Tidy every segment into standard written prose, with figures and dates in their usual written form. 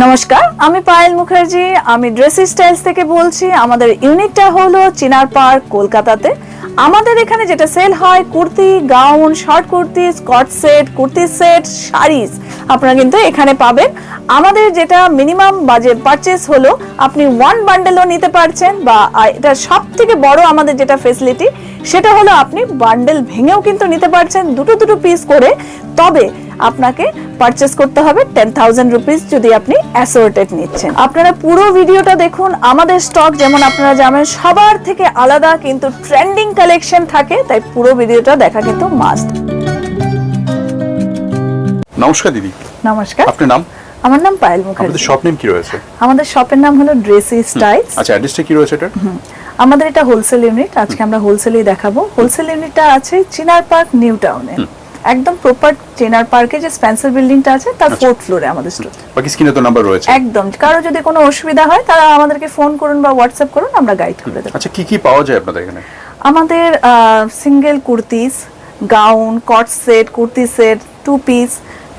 নমস্কার, আমি পায়েল মুখার্জি। আমি ড্রেস স্টাইলস থেকে বলছি। আমাদের ইউনিটটা হলো চিনার পার্ক, কলকাতাতে। আমাদের এখানে যেটা সেল হয় kurti, gown, short kurti, Scott set, kurti set, saris আপনারা কিন্তু এখানে পাবেন। আমাদের যেটা মিনিমাম বাজেট পারচেস হলো আপনি ওয়ান বান্ডেলও নিতে পারছেন, বা এটা সব থেকে বড় আমাদের যেটা ফেসিলিটি সেটা হলো আপনি বান্ডেল ভেঙেও কিন্তু নিতে পারছেন, দুটো দুটো পিস করে। তবে আপনাকে পারচেস করতে হবে 10,000 রুপিস যদি আপনি অ্যাসর্টেড নিচ্ছেন। আপনারা পুরো ভিডিওটা দেখুন। আমাদের স্টক যেমন আপনারা জানেন সবার থেকে আলাদা, কিন্তু ট্রেন্ডিং কালেকশন থাকে, তাই পুরো ভিডিওটা দেখা কিন্তু মাস্ট। নমস্কার দিদি। নমস্কার। আপনার নাম? আমার নাম পায়েল মুখার্জি। আপনাদের শপ নেম কি রয়েছে? আমাদের শপের নাম হলো ড্রেস স্টাইলস। আচ্ছা, অ্যাড্রেসটা কি রয়েছে এটা? আমাদের এটা হোলসেল ইউনিট। আজকে আমরা হোলসেলই দেখাবো। হোলসেল ইউনিটটা আছে চিনার পার্ক, নিউ টাউনে, একদম প্রপার চিনার পার্কে যে স্পেন্সার বিল্ডিংটা আছে তার 4th ফ্লোরে আমাদের স্টোর। বাকি স্ক্রিনে তো নাম্বার রয়েছে। একদম, কারো যদি কোনো অসুবিধা হয় তারা আমাদেরকে ফোন করুন বা হোয়াটসঅ্যাপ করুন, আমরা গাইড করে দেব। আচ্ছা, কি কি পাওয়া যায় আপনাদের এখানে? আমাদের single kurtis, gown, coord set, kurti set, two piece,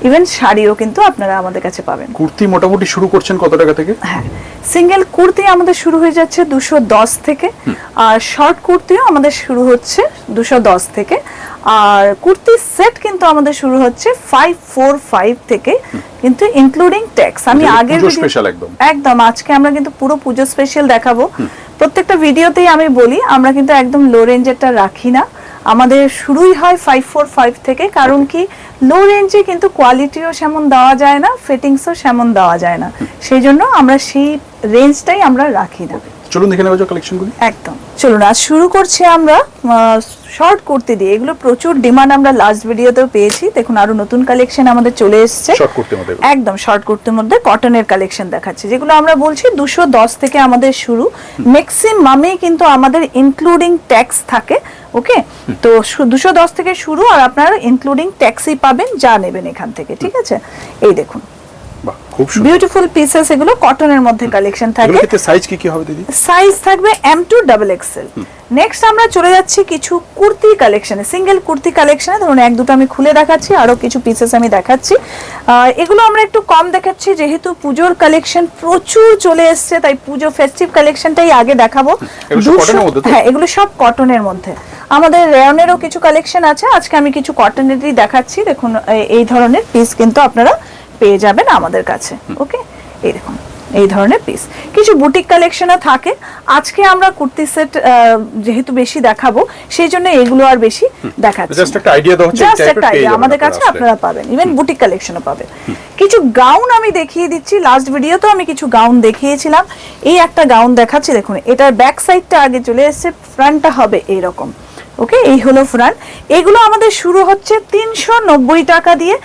even শাড়িও কিন্তু আপনারা আমাদের কাছে পাবেন। কুর্তি মোটামুটি শুরু করছেন কত টাকা থেকে? হ্যাঁ, সিঙ্গেল কুর্তি আমাদের শুরু হয়ে যাচ্ছে 210 থেকে, আর শর্ট কুর্তিও আমাদের শুরু হচ্ছে 210 থেকে, আর কুর্তি সেট কিন্তু আমাদের শুরু হচ্ছে 545 থেকে, কিন্তু ইনক্লুডিং ট্যাক্স। আমি আগের স্পেশাল একদম আজকে আমরা কিন্তু পুরো পুজো স্পেশাল দেখাবো। প্রত্যেকটা ভিডিওতেই আমি বলি আমরা কিন্তু একদম লো রেঞ্জেরটা রাখি না, আমাদের শুরুই হয় 545 থেকে। কারণ কি, লো রেঞ্জে কিন্তু কোয়ালিটিও সেমন দেওয়া যায় না, ফিটিংসও সেমন দেওয়া যায় না, সেই জন্য আমরা সেই রেঞ্জটাই আমরা রাখি না। চলুন দেখে নেওয়া যাক কালেকশনগুলো। একদম চলুন, আজ শুরু করছি আমরা শর্ট কুর্তি দিয়ে। এগুলো প্রচুর ডিমান্ড আমরা লাস্ট ভিডিওতেও পেয়েছি। দেখুন আরো নতুন কালেকশন আমাদের চলে এসেছে শর্ট কুর্তির মধ্যে। একদম শর্ট কুর্তির মধ্যে কটনের কালেকশন দেখাচ্ছি, যেগুলো আমরা বলছি 210 থেকে আমাদের শুরু। ম্যাক্সিমামই কিন্তু আমাদের ইনক্লুডিং ট্যাক্স থাকে। ওকে, তো 210 থেকে শুরু, আর আপনারা ইনক্লুডিং ট্যাক্সই পাবেন যা নেবেন এখান থেকে। ঠিক আছে, এই দেখুন খুব সুন্দর বিউটিফুল পিসেস, এগুলো কটনের মধ্যে কালেকশন থাকে। এর সাইজ কি কি হবে দিদি? সাইজ থাকবে M2 XXL। নেক্সট আমরা চলে যাচ্ছি কিছু কুর্তি কালেকশনে, সিঙ্গেল কুর্তি কালেকশনে। ধরুন এক দুটো আমি খুলে দেখাচ্ছি, আরো কিছু পিসেস আমি দেখাচ্ছি। এগুলো আমরা একটু কম দেখাচ্ছি যেহেতু পুজোর কালেকশন প্রচুর চলে এসছে, তাই পুজো ফেস্টিভ কালেকশনটাই আগে দেখাবো। হ্যাঁ, এগুলো সব কটনের মধ্যে। আমাদের রেয়নেরও কিছু কালেকশন আছে, আজকে আমি কিছু কটনেরই দেখাচ্ছি। দেখুন এই ধরনের পিস কিন্তু আপনারা পেয়ে যাবেন আমাদের কাছে। ওকে, এই দেখুন এই ধরনের পিস। কিছু বুটিক কালেকশনও থাকে। আজকে আমরা কুর্তি সেট যেহেতু বেশি দেখাবো, সেই জন্য এগুলো আর বেশি দেখাচ্ছি। জাস্ট একটা আইডিয়া দাও, জাস্ট একটা আইডিয়া আমাদের কাছে আপনারা পাবেন। ইভেন বুটিক কালেকশনও পাবেন। কিছু গাউন আমি দেখিয়ে দিচ্ছি। লাস্ট ভিডিওতেও আমি কিছু গাউন দেখিয়েছিলাম। এই একটা গাউন দেখাচ্ছি, দেখুন এটার ব্যাক সাইডটা আগে চলে এসেছে, ফ্রন্টটা হবে এইরকম। ওকে, এই হলো ফ্রন্ট। এগুলো আমাদের শুরু হচ্ছে 390 টাকা দিয়ে,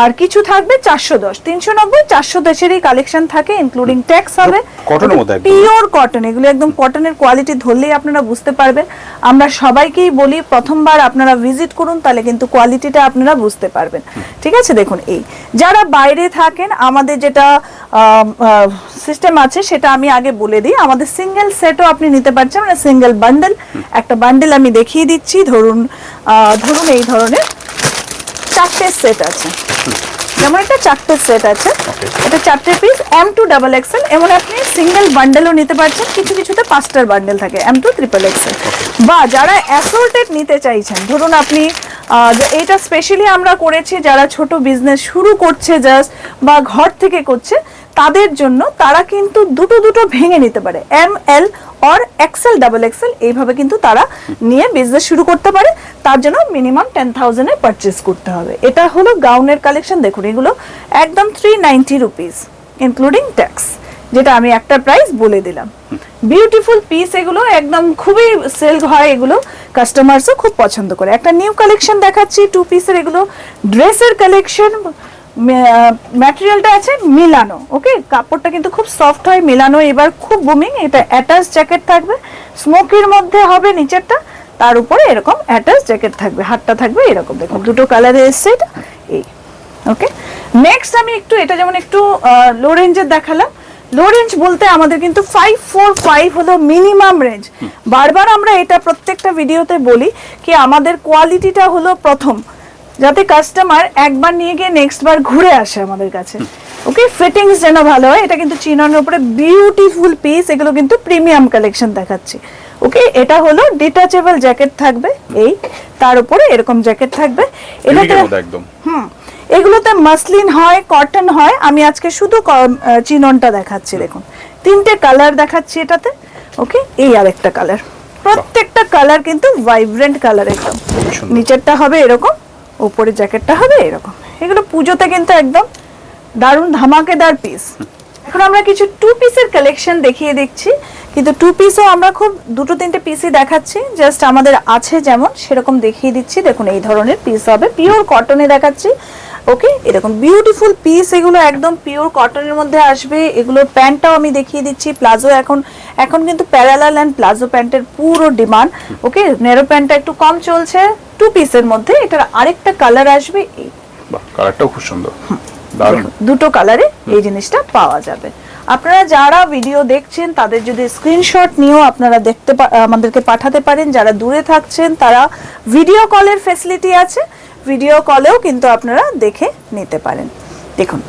আর কিছু থাকবে 410। 390 410-এরই কালেকশন থাকে, ইনক্লুডিং ট্যাক্স হবে। পিওর কটন, এগুলো একদম কটনের কোয়ালিটি ধরলেই আপনারা বুঝতে পারবেন। আমরা সবাইকেই বলি প্রথমবার আপনারা ভিজিট করুন, তাহলে কিন্তু কোয়ালিটিটা আপনারা বুঝতে পারবেন। ঠিক আছে, দেখুন এই যারা বাইরে থাকেন, আমাদের যেটা সিস্টেম আছে সেটা আমি আগে বলে দিই। আমাদের সিঙ্গেল সেটও আপনি নিতে পারছেন, মানে সিঙ্গেল বান্ডেল। একটা বান্ডেল আমি দেখিয়ে দিচ্ছি। ধরুন এই ধরনের 4টে সেট আছে, যেমন একটা 4টে সেট আছে, এটা 4টে পিস M2 XXL। এমন আপনি সিঙ্গেল বান্ডেলও নিতে পারছেন, কিছু কিছুতে 5টার বান্ডেল থাকে M2 XXL। বা যারা অ্যাসর্টেড নিতে চাইছেন, ধরুন আপনি এটা স্পেশালি আমরা করেছি যারা ছোট বিজনেস শুরু করছে জাস্ট, বা ঘর থেকে করছে, তাদের জন্য। তারা কিন্তু দুটো দুটো ভেঙে নিতে পারে, ML or XL XXL, এইভাবে কিন্তু তারা নিয়ে বিজনেস শুরু করতে পারে। তার জন্য মিনিমাম 10,000 এ পারচেজ করতে হবে। এটা হলো গাউনের কালেকশন। দেখুন এগুলো একদম 390 রুপিস ইনক্লুডিং ট্যাক্স, যেটা আমি একটা প্রাইস বলে দিলাম। বিউটিফুল পিস, এগুলো একদম খুবই সেল হয়, এগুলো কাস্টমারসও খুব পছন্দ করে। একটা নিউ কালেকশন দেখাচ্ছি 2 পিসের। এগুলো ড্রেসের কালেকশন, ম্যাটেরিয়ালটা আছে মিলানো। ওকে, কাপড়টা কিন্তু খুব সফট হয়, মিলানো এবার খুব বুমিং। এটা অ্যাটাচ জ্যাকেট থাকবে, স্মোকির মধ্যে হবে নিচেরটা, তার উপরে এরকম অ্যাটাচ জ্যাকেট থাকবে, হাতটা থাকবে এরকম। দেখুন দুটো কালারে এসছে এটা, এই। ওকে, নেক্সট আমি এটা যেমন একটু লো রেঞ্জের দেখালাম। লো রেঞ্জ বলতে আমাদের কিন্তু 545 হলো মিনিমাম রেঞ্জ। বারবার আমরা এটা প্রত্যেকটা ভিডিওতে বলি কি আমাদের কোয়ালিটিটা হলো প্রথম, যাতে কাস্টমার একবার নিয়ে গিয়ে নেক্সট বার ঘুরে আসে আমাদের কাছে। ওকে ফিটিংস যেন ভালো হয়। এটা কিন্তু চিননের উপরে বিউটিফুল পিস, এগুলো কিন্তু প্রিমিয়াম কালেকশন দেখাচ্ছি। ওকে, এটা হলো ডিটাচেবল জ্যাকেট থাকবে, এই তার উপরে এরকম জ্যাকেট থাকবে। এটাতে একদম এগুলোতে মাসলিন হয়, কটন হয়। আমি আজকে শুধু চিননটা দেখাচ্ছি। দেখুন তিনটে কালার দেখাচ্ছি এটাতে। ওকে, এই আরেকটা কালার, প্রত্যেকটা কালার কিন্তু ভাইব্রেন্ট কালার একদম। নিচেরটা হবে এরকম, উপরে জ্যাকেটটা হবে এরকম। এগুলো পুজোতে কিন্তু একদম দারুণ ধামাকেদার পিস। এখন আমরা কিছু টু পিসের কালেকশন দেখিয়ে দিচ্ছি, কিন্তু টু পিসও আমরা খুব দুটো তিনটে পিসই দেখাচ্ছি, জাস্ট আমাদের আছে যেমন সেরকম দেখিয়ে দিচ্ছি। দেখুন এই ধরনের পিস হবে, পিওর কটনে দেখাচ্ছি। ওকে, এরকম বিউটিফুল পিস, এগুলো একদম পিওর কটনের মধ্যে আসবে। এগুলোর প্যান্টটাও আমি দেখিয়ে দিচ্ছি। প্লাজো এখন কিন্তু প্যারালাল অ্যান্ড প্লাজো প্যান্টের পুরো ডিমান্ড। ওকে, নেরো প্যান্টটা একটু কম চলছে টু পিসের মধ্যে। এটার আরেকটা কালার আসবে, এই কালারটাও খুব সুন্দর, দুটো কালারে এই জিনিসটা পাওয়া যাবে। আপনারা যারা ভিডিও দেখছেন তাদের যদি স্ক্রিনশট নিয়েও আপনারা আমাদেরকে পাঠাতে পারেন। যারা দূরে থাকছেন তারা ভিডিও কলের ফ্যাসিলিটি আছে, ভিডিও কলেও কিন্তু আপনারা দেখে নিতে পারেন। দেখুন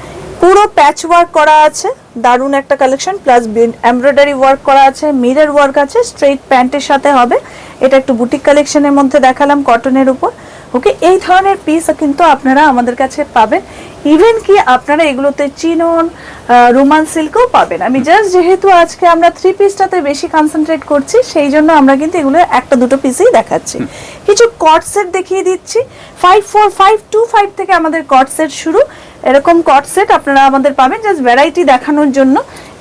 পুরো প্যাচ ওয়ার্ক করা আছে, দারুণ একটা কালেকশন, প্লাস এমব্রয়ডারি ওয়ার্ক করা আছে, মিরর ওয়ার্ক আছে, স্ট্রেট প্যান্টের সাথে হবে। এটা একটু বুটিক কালেকশনের মধ্যে দেখালাম কটনের উপর। ওকে, এই ধরনের পিস কিন্তু আপনারা আমাদের কাছে পাবেন। ইভেন কি আপনারা এগুলোতে চিনন, রোমান সিল্কও পাবেন। আমি জাস্ট যেহেতু আজকে আমরা থ্রি পিসটাতে বেশি কনসেন্ট্রেট করছি, সেই জন্য আমরা কিন্তু এগুলো একটা দুটো পিসেই দেখাচ্ছি। কিছু কট সেট দেখিয়ে দিচ্ছি। 54525 থেকে আমাদের কট সেট শুরু। এরকম কট সেট আপনারা আমাদের পাবেন জাস্ট ভ্যারাইটি দেখানোর জন্য।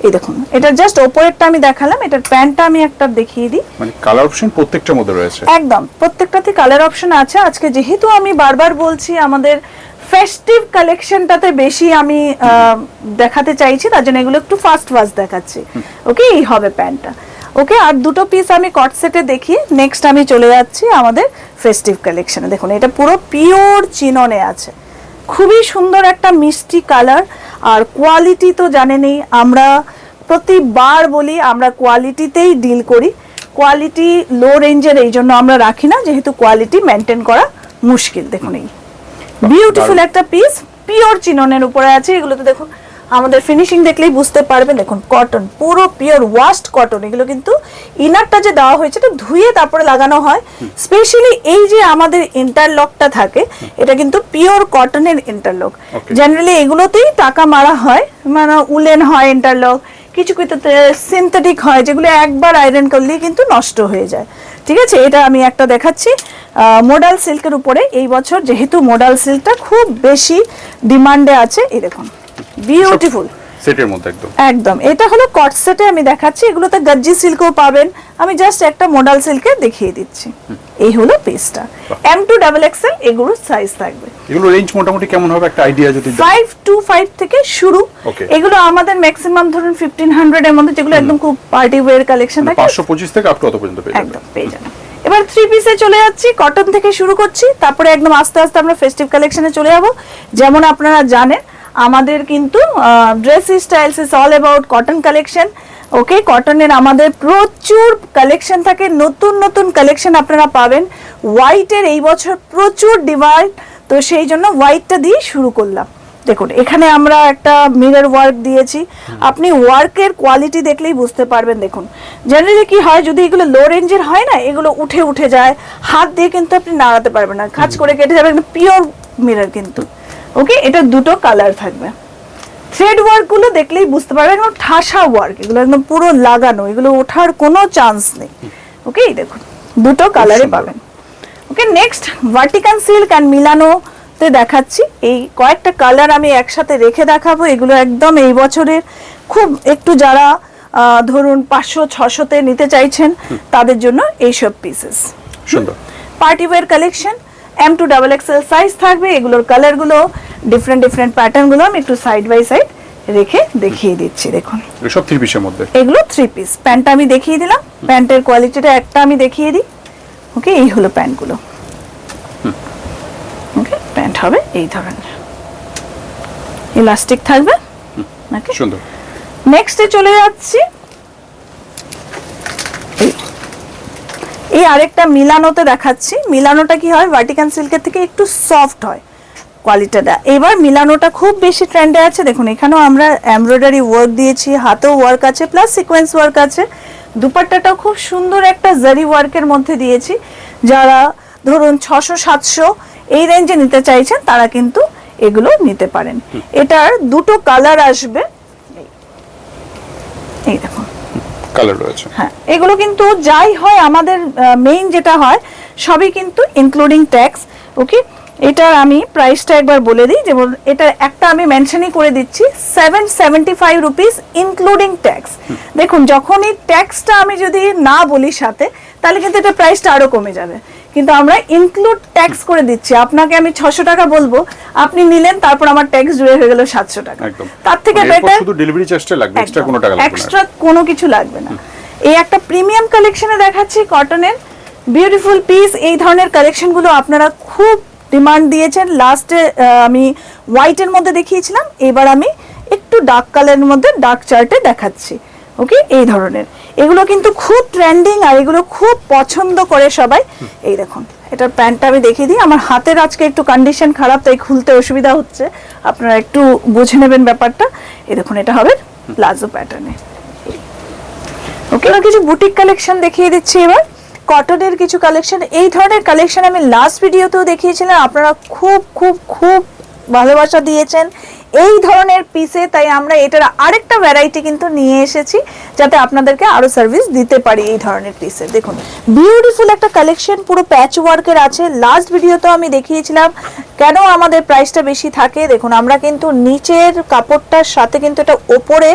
এই দেখুন, এটা জাস্ট ওপরেরটা আমি দেখালাম, এটার প্যান্টটা আমি একটা দেখিয়ে দিই। মানে কালার অপশন প্রত্যেকটার মধ্যে রয়েছে, একদম প্রত্যেকটাতে কালার অপশন আছে। আজকে যেহেতু আমি বারবার বলছি আমাদের ফেস্টিভ কালেকশনটাতে বেশি আমি দেখাতে চাইছি, তার জন্য এগুলো একটু ফাস্ট দেখাচ্ছি। ওকে, এই হবে প্যান্টটা। ওকে, আর দুটো পিস আমি কট সেটে দেখিয়ে নেক্সট আমি চলে যাচ্ছি আমাদের ফেস্টিভ কালেকশনে। দেখুন এটা পুরো পিওর চিননে আছে, খুবই সুন্দর একটা মিষ্টি কালার। আর কোয়ালিটি তো জানেনই, আমরা প্রতিবার বলি আমরা কোয়ালিটিতেই ডিল করি। কোয়ালিটি লো রেঞ্জের এই জন্য আমরা রাখি না, যেহেতু কোয়ালিটি মেনটেন করা মুশকিল। দেখুন এই বিউটিফুল একটা পিস পিওর চিননের উপরে আছে। এগুলোতে দেখুন আমাদের ফিনিশিং দেখলেই বুঝতে পারবেন। দেখুন কটন, পুরো পিওর ওয়াশড কটন। এগুলো কিন্তু ইনারটা যে দেওয়া হয়েছে এটা ধুয়ে তারপরে লাগানো হয়। স্পেশালি এই যে আমাদের ইন্টারলকটা থাকে, এটা কিন্তু পিওর কটনের ইন্টারলক। জেনারেলি এগুলোতেই টাকা মারা হয়, মানে উলেন হয় ইন্টারলক, কিছু কিছুতে সিনথেটিক হয়, যেগুলো একবার আয়রন করলেই কিন্তু নষ্ট হয়ে যায়। ঠিক আছে, এটা আমি একটা দেখাচ্ছি মোডাল সিল্কের উপরে। এই বছর যেহেতু মোডাল সিল্কটা খুব বেশি ডিমান্ডে আছে, এই দেখুন বিউটিফুল সেটের মধ্যে একদম একদম। এটা হলো কট সেটে আমি দেখাচ্ছি। এগুলোতে গজ্জি সিল্কও পাবেন, আমি জাস্ট একটা মোডাল সিল্কে দেখিয়ে দিচ্ছি। এই হলো পিসটা, M2XXL এগুলো সাইজ থাকবে। এগুলো রেঞ্জ মোটামুটি কেমন হবে একটা আইডিয়া যদি 525 থেকে শুরু। এগুলো আমাদের ম্যাক্সিমাম ধরুন 1500 এর মধ্যে, যেগুলো একদম খুব পার্টি ওয়্যার কালেকশন থাকে 525 থেকে আপ টু অত পর্যন্ত পেয়ে যাবেন। একদম পেয়ে যাবেন। এবার থ্রি পিসে চলে যাচ্ছি, কটন থেকে শুরু করছি, তারপরে একদম আস্তে আস্তে আমরা ফেস্টিভ কালেকশনে চলে যাব। যেমন আপনারা জানেন আমাদের কিন্তু dress styles is all about cotton collection. Okay, কটনের আমাদের প্রচুর কালেকশন থাকে, নতুন নতুন কালেকশন আপনারা পাবেন। হোয়াইটের এই বছর প্রচুর ডিমান্ড, তো সেই জন্য হোয়াইটটা দিয়ে শুরু করলাম। দেখুন এখানে আমরা একটা মিরর ওয়ার্ক দিয়েছি, আপনি ওয়ার্কের কোয়ালিটি দেখলেই বুঝতে পারবেন। দেখুন জেনারেলি কি হয়, যদি এগুলো লো রেঞ্জের হয় না, এগুলো উঠে উঠে যায়, হাত দিয়ে কিন্তু আপনি নাড়াতে পারবেন না, কাজ করে কেটে যাবে। পিওর মিরর কিন্তু। ওকে, এটা দুটো কালার থাকবে। থ্রেড ওয়ার্ক গুলো দেখলেই বুঝতে পারবেন, একদম ঠাসা ওয়ার্ক, এগুলো একদম পুরো লাগানো, এগুলো ওঠার কোনো চান্স নেই। ওকে, দেখুন দুটো কালারে পাবেন। ওকে, নেক্সট ভার্টিকান সিল্ক অ্যান্ড মিলানো তে দেখাচ্ছি। এই কয়েকটা কালার আমি একসাথে রেখে দেখাবো। এগুলো একদম এই বছরের খুব একটু যারা ধরুন 500-600 তে নিতে চাইছেন তাদের জন্য এইসব পিসেস। সুন্দর party wear collection, M2XXL size থাকবে। এগুলোর কালারগুলো ডিফারেন্ট প্যাটার্নগুলো আমি একটু সাইড বাই সাইড রেখে দেখিয়ে দিচ্ছি। দেখুন সব থ্রি পিসের মধ্যে, এগুলো থ্রি পিস। প্যান্টটা আমি দেখিয়ে দিলাম, প্যান্টের কোয়ালিটিটা একটা আমি দেখিয়ে দিই। ওকে, এই হলো প্যান্টগুলো। ওকে, প্যান্ট হবে এই ধরনের, ইলাস্টিক থাকবে। ওকে, সুন্দর। নেক্সটে চলে যাচ্ছি, এই আরেকটা মিলানোতে দেখাচ্ছি। মিলানোটা কি হয়, ভার্টিকান সিল্কের থেকে একটু সফট হয়, কোয়ালিটিটা। এবার মিলানোটা খুব বেশি ট্রেন্ডে আছে, দেখুন এখানেও আমরা এমব্রয়ডারি ওয়ার্ক দিয়েছি, হাতেও ওয়ার্ক আছে প্লাস সিকোয়েন্স ওয়ার্ক আছে। দুপাট্টাটাও খুব সুন্দর একটা জারি ওয়ার্কের মধ্যে দিয়েছি। যারা ধরুন 600-700 এই রেঞ্জে নিতে চাইছেন তারা কিন্তু এগুলো নিতে পারেন। এটার দুটো কালার আসবে, এই দেখুন কালার রয়েছে। হ্যাঁ, এগুলো কিন্তু যাই হয় আমাদের মেইন যেটা হয় সবই কিন্তু ইনক্লুডিং ট্যাক্স। ওকে, এটার আমি প্রাইসটা একবার বলে দিই, যেমন এটা একটা আমি মেনশনই করে দিচ্ছি 775 রুপিস ইনক্লুডিং ট্যাক্স। দেখুন যখনই ট্যাক্সটা আমি যদি না বলি সাথে, তাহলে কিন্তু এটা প্রাইসটা আরো কমে যাবে, কিন্তু আমরা ইনক্লুড ট্যাক্স করে দিচ্ছি। আপনাকে আমি 600 টাকা বলবো, আপনি নিলেন, তারপর আমার ট্যাক্স জুড়ে হয়ে গেল 700 টাকা। তার থেকে বেটার শুধু ডেলিভারি চার্জটা লাগবে, এক্সট্রা কোনো টাকা লাগবে না, এক্সট্রা কোনো কিছু লাগবে না। এই একটা প্রিমিয়াম কালেকশনে দেখাচ্ছি কটনের বিউটিফুল পিস। এই ধরনের কালেকশনগুলো আপনারা খুব ডিমান্ড দিয়েছেন। লাস্টে আমি হোয়াইটের মধ্যে দেখিয়েছিলাম, এবার আমি একটু ডার্ক কালারের মধ্যে ডার্ক চার্টে দেখাচ্ছি। ওকে, এই ধরনের এগুলো কিন্তু খুব ট্রেন্ডিং আর এগুলো খুব পছন্দ করে সবাই। এই দেখুন এটার প্যান্টটা আমি দেখিয়ে দিই। আমার হাতের আজকে একটু কন্ডিশন খারাপ, তাই খুলতে অসুবিধা হচ্ছে, আপনারা একটু বুঝে নেবেন ব্যাপারটা। এই দেখুন এটা হবে প্লাজো প্যাটার্নে। ওকে, আর কিছু বুটিক কালেকশন দেখিয়ে দিচ্ছি এবার, কটনের কিছু কালেকশন। এই ধরনের কালেকশন আমি লাস্ট ভিডিওতেও দেখিয়েছিলাম, আপনারা খুব খুব খুব ভালোবাসা দিয়েছেন এই ধরনের পিসে, তাই আমরা এটার আরেকটা ভ্যারাইটি কিন্তু নিয়ে এসেছি যাতে আপনাদেরকে আরো সার্ভিস দিতে পারি এই ধরনের পিসে। দেখুন বিউটিফুল একটা কালেকশন, পুরো প্যাচ ওয়ার্কের আছে। লাস্ট ভিডিওতেও আমি দেখিয়েছিলাম কেন আমাদের প্রাইসটা বেশি থাকে। দেখুন আমরা কিন্তু নিচের কাপড়টার সাথে কিন্তু এটা ওপরে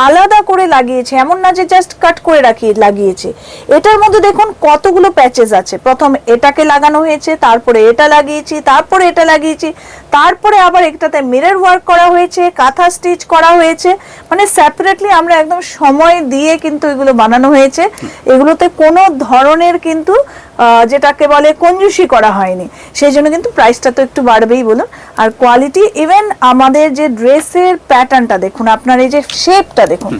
আলাদা করে লাগিয়েছি, এমন না যে জাস্ট কাট করে লাগিয়েছি। এটার মধ্যে দেখুন কতগুলো প্যাচেস আছে। প্রথম এটাকে লাগানো হয়েছে, তারপরে এটা লাগিয়েছি, তারপরে এটা লাগিয়েছি, তারপরে আবার একটাতে মিরর ওয়ার্ক করা হয়েছে, কাঁথা স্টিচ করা হয়েছে। মানে সেপারেটলি আমরা একদম সময় দিয়ে কিন্তু এগুলো বানানো হয়েছে। এগুলোতে কোনো ধরনের কিন্তু যেটাকে বলে কঞ্জুসি করা হয়নি, সেই জন্য কিন্তু প্রাইসটা তো একটু বাড়বেই বলুন। আর কোয়ালিটি, ইভেন আমাদের যে ড্রেসের প্যাটার্নটা দেখুন, আপনার এই যে শেপটা দেখুন,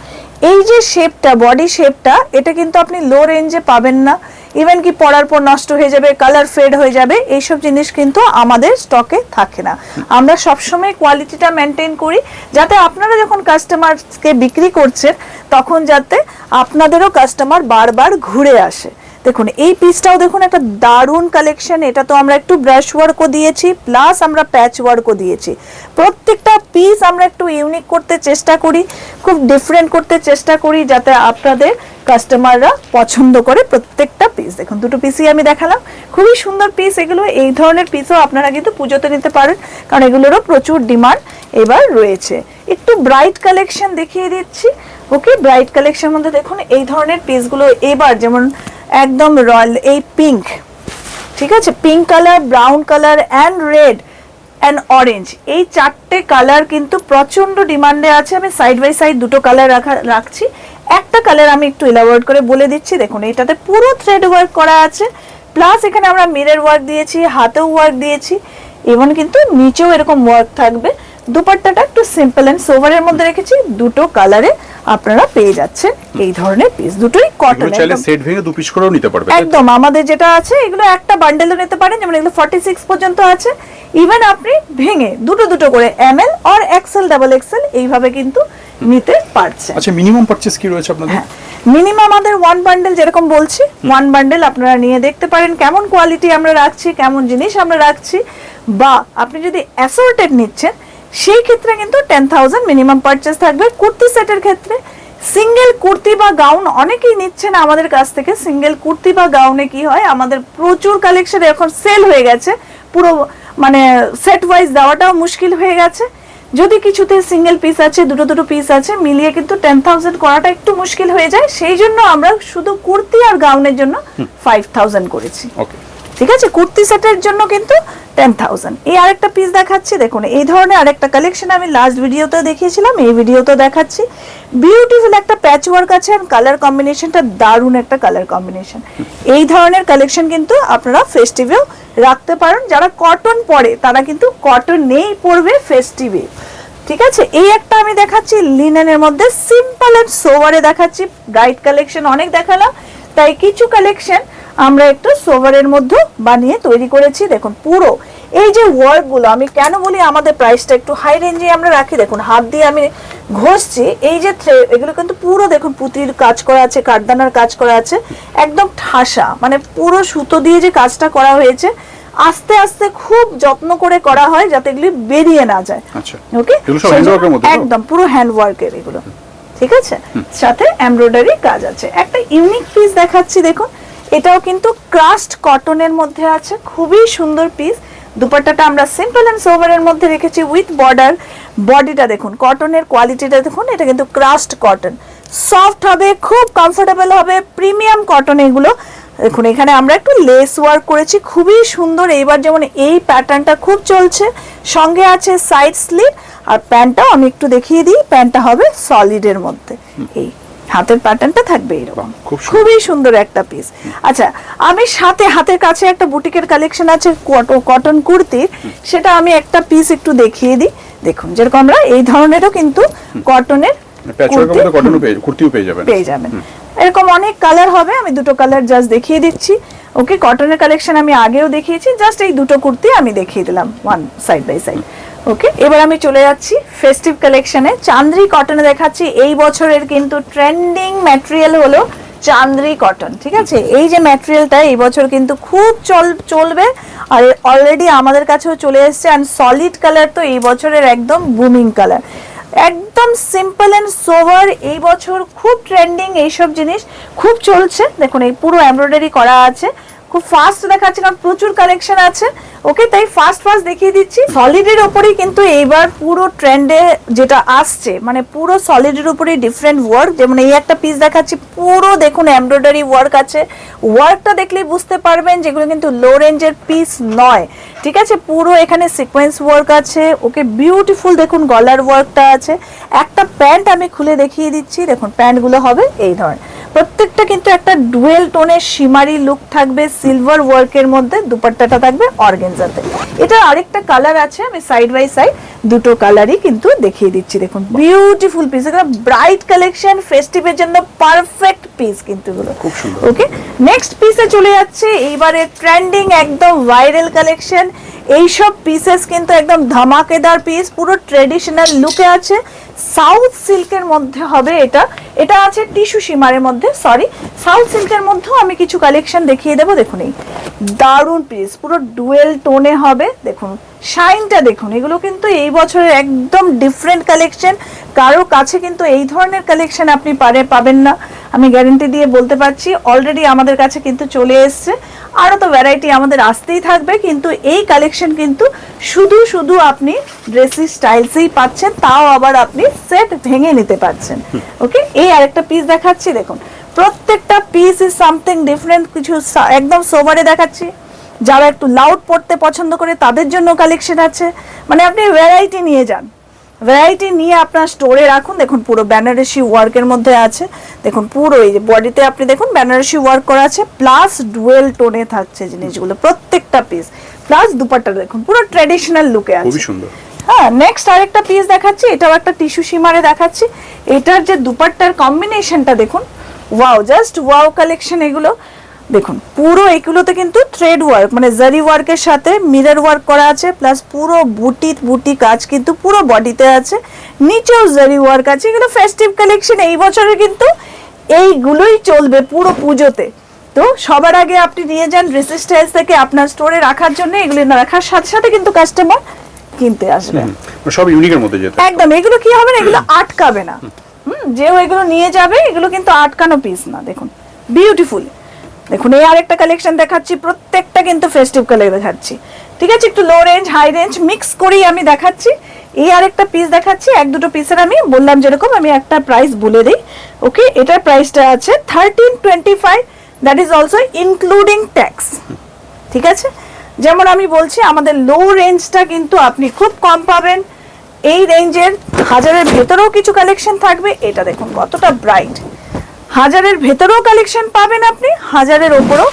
এই যে শেপটা, বডি শেপটা, এটা কিন্তু আপনি লো রেঞ্জে পাবেন না। ইভেন কি পরার পর নষ্ট হয়ে যাবে, কালার ফেড হয়ে যাবে, এইসব জিনিস কিন্তু আমাদের স্টকে থাকে না। আমরা সবসময় কোয়ালিটিটা মেনটেন করি যাতে আপনারা যখন কাস্টমারকে বিক্রি করছেন তখন যাতে আপনাদেরও কাস্টমার বারবার ঘুরে আসে। দেখুন এই পিসটাও দেখুন একটা দারুণ কালেকশন। এটা তো আমরা একটু ব্রাশ ওয়ার্কও দিয়েছি প্লাস আমরা প্যাচ ওয়ার্কও দিয়েছি। প্রত্যেকটা পিস আমরা একটু ইউনিক করতে চেষ্টা করি, খুব ডিফারেন্ট করতে চেষ্টা করি যাতে আপনাদের কাস্টমাররা পছন্দ করে প্রত্যেকটা পিস। দেখুন দুটো পিসই আমি দেখালাম, খুবই সুন্দর পিস এগুলো। এই ধরনের পিসও আপনারা কিন্তু পুজোতে নিতে পারেন, কারণ এগুলোরও প্রচুর ডিমান্ড এবার রয়েছে। একটু ব্রাইট কালেকশন দেখিয়ে দিচ্ছি। ওকে, ব্রাইট কালেকশন মধ্যে দেখুন এই ধরনের পিসগুলো এবার যেমন একদম রয়্যাল, এই পিঙ্ক, ঠিক আছে, pink colour, brown colour and red and orange, এই চারটে কালার কিন্তু প্রচন্ড ডিমান্ডে আছে। আমি সাইড বাই সাইড দুটো কালার রাখছি। একটা কালার আমি একটু ইলাবোরেট করে বলে দিচ্ছি। দেখুন এটাতে পুরো থ্রেড ওয়ার্ক করা আছে, প্লাস এখানে আমরা মিরর ওয়ার্ক দিয়েছি, হাতেও ওয়ার্ক দিয়েছি, এবং কিন্তু নিচেও এরকম ওয়ার্ক থাকবে। দুপাট্টাটা একটু সিম্পল এন্ড সোভারের মধ্যে রেখেছি। দুটো কালারে আপনারা পেয়ে যাচ্ছেন এই ধরনের পিস, দুটোই কটন। চাইলে সেট ভেঙে দু পিস করেও নিতে পারবেন একদম। আমাদের যেটা আছে এগুলো একটা বান্ডেলও নিতে পারেন, যেমন এগুলো 46 পর্যন্ত আছে। ইভেন আপনি ভেঙে দুটো দুটো করে এমএল আর এক্সেল, ডাবল এক্সেল এইভাবে কিন্তু নিতে পারছেন। আচ্ছা, মিনিমাম পারচেজ কি রয়েছে আপনাদের? হ্যাঁ, মিনিমাম আমাদের 1 বান্ডেল, যেরকম বলছি 1 বান্ডেল আপনারা নিয়ে দেখতে পারেন কেমন কোয়ালিটি আমরা রাখছি, কেমন জিনিস আমরা রাখছি। বা আপনি যদি অ্যাসর্টেড নিচ্ছেন সেই ক্ষেত্রে কিন্তু 10,000 মিনিমাম পারচেজ থাকবে। কুর্তি সেটের ক্ষেত্রে সিঙ্গেল কুর্তি বা গাউন অনেকেই নিচ্ছেন আমাদের কাছ থেকে। সিঙ্গেল কুর্তি বা গাউনে কি হয়, আমাদের প্রচুর কালেকশন এখন সেল হয়ে গেছে, পুরো মানে সেট ওয়াইজ দেওয়াটাও মুশকিল হয়ে গেছে। যদি কিছুতে সিঙ্গেল পিস আছে, দুটো দুটো পিস আছে, মিলিয়ে কিন্তু 10,000 করাটা একটু মুশকিল হয়ে যায়। সেই জন্য আমরা শুধু কুর্তি আর গাউনের জন্য 5,000 করেছি। ওকে, ঠিক আছে, কুর্তি সেটের জন্য কিন্তু 10,000। এই আরেকটা পিস দেখাচ্ছি, দেখুন এই ধরনের আরেকটা কালেকশন আমি লাস্ট ভিডিওতে দেখিয়েছিলাম, এই ভিডিওতে দেখাচ্ছি। বিউটিফুল একটা প্যাচ ওয়ার্ক আছে, আর কালার কম্বিনেশনটা দারুণ একটা কালার কম্বিনেশন। এই ধরনের কালেকশন কিন্তু আপনারা ফেস্টিভেও রাখতে পারেন। যারা কটন পরে তারা কিন্তু কটন নেই পরবে ফেস্টিভে। ঠিক আছে, এই একটা আমি দেখাচ্ছি লিনেনের মধ্যে, সিম্পল এন্ড সোভারে দেখাচ্ছি। ব্রাইট কালেকশন অনেক দেখালাম, তাই কিছু কালেকশন আমরা একটু সোভারের মধ্যে বানিয়ে তৈরি করেছি। দেখুন পুরো এই যে ওয়ার্ক গুলো আমি কেন বলি আমাদের প্রাইসটা একটু হাই রেঞ্জে আমরা রাখি, দেখুন হাত দিয়ে আমি ঘষছি, এই যে এগুলো কিন্তু পুরো দেখুন পুঁতির কাজ করা আছে, কাঠদানার কাজ করা আছে, একদম ঠাসা, মানে পুরো সুতো দিয়ে যে কাজটা করা হয়েছে আস্তে আস্তে খুব যত্ন করে করা হয় যাতে এগুলি বেরিয়ে না যায়। আচ্ছা, ওকে, এগুলো সব হ্যান্ড ওয়ার্কের মধ্যে, একদম পুরো হ্যান্ড ওয়ার্কের এগুলো, ঠিক আছে, সাথে এমব্রয়ডারি কাজ আছে। একটা ইউনিক পিস দেখাচ্ছি, দেখুন এটাও কিন্তু ক্রাস্ট কটনের মধ্যে আছে, খুবই সুন্দর পিস। দুপাট্টাটা আমরা সিম্পল এন্ড সোভারের মধ্যে রেখেছি উইথ বর্ডার। বডিটা দেখুন, কটনের কোয়ালিটিটা দেখুন, এটা কিন্তু ক্রাস্ট কটন, সফট হবে, খুব কমফোর্টেবল হবে, প্রিমিয়াম কটন এগুলো। দেখুন এখানে আমরা একটু লেস ওয়ার্ক করেছি, খুবই সুন্দর। এইবার যেমন এই প্যাটার্নটা খুব চলছে, সঙ্গে আছে সাইড স্লিভ, আর প্যান্টটাও আমি একটু দেখিয়ে দিই, প্যান্টটা হবে সলিডের মধ্যে, এই হাতের প্যাটার্নটা থাকবে এরকম, খুবই সুন্দর একটা পিস। আচ্ছা, আমি সাথে হাতের কাছে একটা বুটিকের কালেকশন আছে কটন কুর্তির, সেটা আমি একটা পিস একটু দেখিয়ে দিই। দেখুন যেরকম আমরা এই ধরনেরও কিন্তু কটনের কুর্তিও পেয়ে যাবেন। এরকম অনেক কালার হবে, আমি দুটো কালার জাস্ট দেখিয়ে দিচ্ছি। ওকে, কটনের কালেকশন আমি আগেও দেখিয়েছি, জাস্ট এই দুটো কুর্তি আমি দেখিয়ে দিলাম ওয়ান সাইড বাই সাইড। ওকে, এবার আমি চলে যাচ্ছি ফেস্টিভ কালেকশনে, চান্দ্রি কটনে দেখাচ্ছি। এই বছরের কিন্তু ট্রেন্ডিং ম্যাটেরিয়াল হলো চান্দ্রি কটন, ঠিক আছে। এই যে ম্যাটেরিয়ালটা এই বছর কিন্তু খুব চলবে, আর অলরেডি আমাদের কাছেও চলে এসেছে। অ্যান্ড সলিড কালার তো এই বছরের একদম বুমিং কালার, একদম সিম্পল এন্ড সোভার। এই বছর খুব ট্রেন্ডিং এইসব জিনিস, খুব চলছে। দেখুন এই পুরো এমব্রয়ডারি করা আছে, খুব ফাস্ট দেখাচ্ছে কারণ প্রচুর কালেকশন আছে। ওকে, তাই ফাস্ট দেখিয়ে দিচ্ছি। সলিডের উপরেই কিন্তু এইবার পুরো ট্রেন্ডে যেটা আসছে, মানে পুরো সলিডের উপরেই ডিফারেন্ট ওয়ার্ক। যেমন এই একটা পিস দেখাচ্ছি, পুরো দেখুন এমব্রয়ডারি ওয়ার্ক আছে। ওয়ার্কটা দেখলেই বুঝতে পারবেন যেগুলো কিন্তু লো রেঞ্জের পিস নয়, ঠিক আছে। পুরো এখানে সিকোয়েন্স ওয়ার্ক আছে। ওকে, বিউটিফুল দেখুন গলার ওয়ার্কটা আছে। একটা প্যান্ট আমি খুলে দেখিয়ে দিচ্ছি, দেখুন প্যান্টগুলো হবে এই ধরনের, প্রত্যেকটা কিন্তু একটা ডুয়েল টোনের শিমারি লুক থাকবে সিলভার ওয়ার্কের মধ্যে। দুপাট্টাটা থাকবে অর্গানজাতে। এটা আরেকটা কালার আছে, আমি সাইড বাই সাইড দুটো কালারই কিন্তু দেখিয়ে দিচ্ছি। দেখুন বিউটিফুল পিস, এটা ব্রাইট কালেকশন, ফেস্টিভের জন্য পারফেক্ট পিস কিন্তু এগুলো, খুব সুন্দর। ওকে, নেক্সট পিসে চলে যাচ্ছে। এইবারে ট্রেন্ডিং একদম ভাইরাল কালেকশন। এইসব পিসেস কিন্তু একদম ধামাকেদার পিস, পুরো ট্রেডিশনাল লুকে আছে। সাউথ সিল্কের মধ্যে হবে এটা, এটা আছে টিস্যু শিমারের মধ্যে, সরি সাউথ সিল্কের মধ্যেও আমি কিছু কালেকশন দেখিয়ে দেবো। দেখুন এই দারুণ পিস, পুরো ডুয়েল টোনে হবে। দেখুন শাইনটা দেখুন, এগুলো কিন্তু এই বছরের একদম ডিফারেন্ট কালেকশন। কারোর কাছে কিন্তু এই ধরনের কালেকশন আপনি পাবেন না, আমি গ্যারেন্টি দিয়ে বলতে পারছি। অলরেডি আমাদের কাছে কিন্তু চলে এসছে, আরও তো ভ্যারাইটি আমাদের আসতেই থাকবে। কিন্তু এই কালেকশন কিন্তু শুধু আপনি ড্রেসি স্টাইলসেই পাচ্ছেন, তাও আবার আপনি সেট ভেঙে নিতে পারছেন। ওকে, এই আরেকটা পিস দেখাচ্ছি, দেখুন প্রত্যেকটা পিস ইজ সামথিং ডিফারেন্ট। কিছু একদম সোভারে দেখাচ্ছি, যারা একটু লাউড পড়তে পছন্দ করে তাদের জন্য কালেকশন আছে। মানে আপনি ভ্যারাইটি নিয়ে যান, ভ্যারাইটি নিয়ে আপনার স্টোরে রাখুন। দেখুন পুরো বেনারসি ওয়ার্কের মধ্যে আছে, দেখুন পুরো এই যে বডিতে আপনি দেখুন বেনারসি ওয়ার্ক করা আছে, প্লাস ডুয়েল টোনে থাকছে জিনিসগুলো প্রত্যেকটা পিস, প্লাস দুপাট্টা দেখুন পুরো ট্র্যাডিশনাল লুকে আছে, খুবই সুন্দর। হ্যাঁ, নেক্সট আরেকটা পিস দেখাচ্ছি, এটাও একটা টিস্যু শিমারে দেখাচ্ছি। এটার যে দুপাট্টার কম্বিনেশনটা দেখুন, ওয়াও, জাস্ট ওয়াও কালেকশন এগুলো। দেখুন পুরো এগুলোতে কিন্তু থ্রেড ওয়ার্ক, মানে জারি ওয়ার্কের সাথে মিরর ওয়ার্ক করা আছে, প্লাস পুরো বুটি কাজ কিন্তু পুরো বডিতে আছে, নিচেও জারি ওয়ার্ক আছে। এগুলো ফেস্টিভ কালেকশন, এই বছরে কিন্তু এইগুলোই চলবে পুরো পুজোতে। তো সবার আগে আপনি নিয়ে যান ড্রেসেস স্টাইলস থেকে আপনার স্টোরে রাখার জন্য। এগুলো না রাখার সাথে সাথে কিন্তু কাস্টমার কিনতে আসবে, সব ইউনিকের মধ্যে যেতে একদম। এগুলো কি হবে না, এগুলো আটকাবে না। যে এগুলো নিয়ে যাবে, এগুলো কিন্তু আটকানো পিস না। দেখুন বিউটিফুল। দেখুন এই আরেকটা কালেকশন দেখাচ্ছি, প্রত্যেকটা কিন্তু ফেস্টিভ কালার দেখাচ্ছি, ঠিক আছে। একটু low range high range mix করেই আমি দেখাচ্ছি। এই আরেকটা পিস দেখাচ্ছি, এক দুটো পিসের আমি বললাম যেরকম, আমি একটা প্রাইস বলে দিই। ওকে, এটার প্রাইসটা আছে 1325, that is also including tax, ঠিক আছে। যেমন আমি বলছি আমাদের লো রেঞ্জটা কিন্তু আপনি খুব কম পাবেন। এই রেঞ্জের 1000-এর ভেতরেও কিছু কালেকশন থাকবে। এটা দেখুন কতটা ব্রাইট, 1000-এর ভেতরেও কালেকশন পাবেন আপনি, 1000-এর ওপরও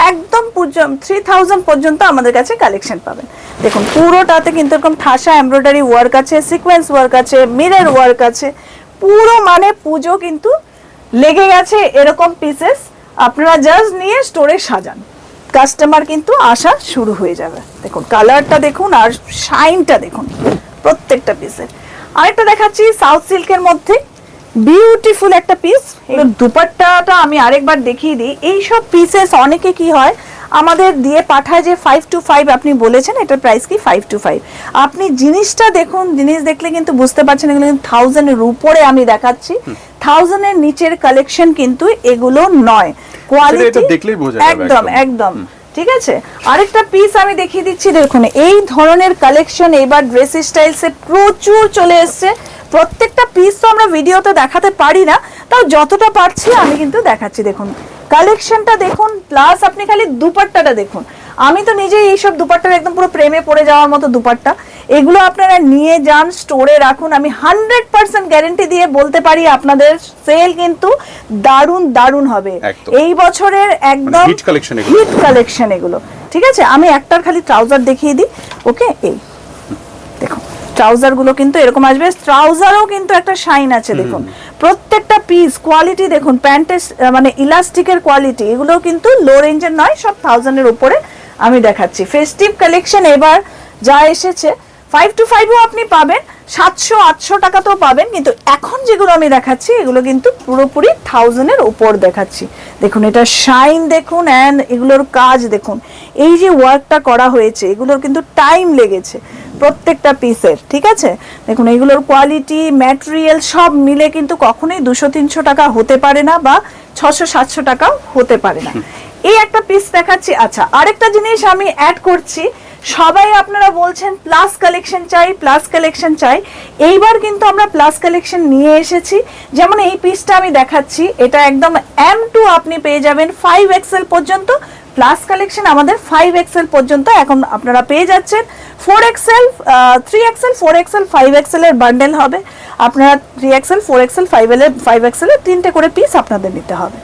একদম 3000 পর্যন্ত আমাদের কাছে কালেকশন পাবেন। দেখুন পুরোটাতে কিন্তু এরকম ঠাসা এমব্রয়ডারি ওয়ার্ক আছে, সিকোয়েন্স ওয়ার্ক আছে, মিরর ওয়ার্ক আছে, পুরো মানে পুজো কিন্তু লেগে গেছে। এরকম পিসেস আপনারা জাস্ট নিয়ে স্টোরে সাজান, কাস্টমার কিন্তু আসা শুরু হয়ে যাবে। দেখুন কালারটা দেখুন আর শাইনটা দেখুন প্রত্যেকটা পিসের। আরেকটা দেখাচ্ছি সাউথ সিল্কের মধ্যে বিউটিফুল একটা পিস। এর দুপাট্টাটা আমি আরেকবার দেখিয়ে দিই। এইসব পিসেস অনেকে কি হয় আমাদের দিয়ে পাঠায় যে 5 to 5, আপনি বলেছেন এটার প্রাইস কি 5 to 5। আপনি জিনিসটা দেখুন, জিনিস দেখলে কিন্তু বুঝতে পারছেন এগুলো কিন্তু 1000 এর উপরে আমি দেখাচ্ছি, 1000 এর নিচের কালেকশন কিন্তু এগুলো নয়। কোয়ালিটি দেখলেই বোঝা যাবে একদম একদম ঠিক আছে। আরেকটা পিস আমি দেখিয়ে দিচ্ছি, দেখুন এই ধরনের কালেকশন এবার ড্রেস স্টাইলসে প্রচুর চলে এসছে। প্রত্যেকটা পিস তো আমরা ভিডিওতে দেখাতে পারি না, তাও যতটা পারছি আমি কিন্তু দেখাচ্ছি। দেখুন কালেকশনটা দেখুন, প্লাস আপনি খালি দুপাট্টাটা দেখুন। আমি তো নিজেই এইসব দুপাট্টার একদম পুরো প্রেমে পড়ে যাওয়ার মতো দুপাট্টা। এগুলো আপনারা নিয়ে যান, স্টোরে রাখুন। আমি 100% গ্যারেন্টি দিয়ে বলতে পারি আপনাদের সেল কিন্তু দারুণ দারুণ হবে এই বছরের, একদম হিট কালেকশন এগুলো। ঠিক আছে, আমি একটার খালি ট্রাউজার দেখিয়ে দিই। ওকে, এই দেখুন ট্রাউজার গুলো কিন্তু এরকম আসবে, ট্রাউজারও কিন্তু একটা শাইন আছে। দেখুন প্রত্যেকটা পিস কোয়ালিটি দেখুন, প্যান্টের মানে ইলাস্টিকের কোয়ালিটি, এগুলো কিন্তু লো রেঞ্জের নয়, সব 1000 এর উপরে আমি দেখাচ্ছি। ফেস্টিভ কালেকশন এবার যা এসেছে 5 to 5ও আপনি পাবেন, 700-800 টাকাতেও পাবেন, কিন্তু এখন যেগুলো আমি দেখাচ্ছি এগুলো কিন্তু পুরোপুরি 1000 এর উপর দেখাচ্ছি। দেখুন এটা শাইন দেখুন, অ্যান্ড এগুলোর কাজ দেখুন, এই যে ওয়ার্কটা করা হয়েছে এগুলোর কিন্তু টাইম লেগেছে প্রত্যেকটা পিসের। ঠিক আছে, দেখুন এগুলোর কোয়ালিটি ম্যাটেরিয়াল সব মিলে কিন্তু কখনোই 200-300 টাকা হতে পারে না, বা 600-700 টাকাও হতে পারে না। এই একটা পিস দেখাচ্ছি। আচ্ছা, আরেকটা জিনিস আমি অ্যাড করছি, সবাই আপনারা বলছেন প্লাস কালেকশন চাই, প্লাস কালেকশন চাই। এইবার কিন্তু আমরা প্লাস কালেকশন নিয়ে এসেছি। যেমন এই পিসটা আমি দেখাচ্ছি, এটা একদম M2 আপনি পেয়ে যাবেন 5XL পর্যন্ত। প্লাস কালেকশন আমাদের 5XL পর্যন্ত এখন আপনারা পেয়ে যাচ্ছেন। 4XL, 3XL, 4XL, 5XL এর বান্ডেল হবে। আপনারা 3XL, 4XL, 5XL এর 3টে করে পিস আপনাদের নিতে হবে।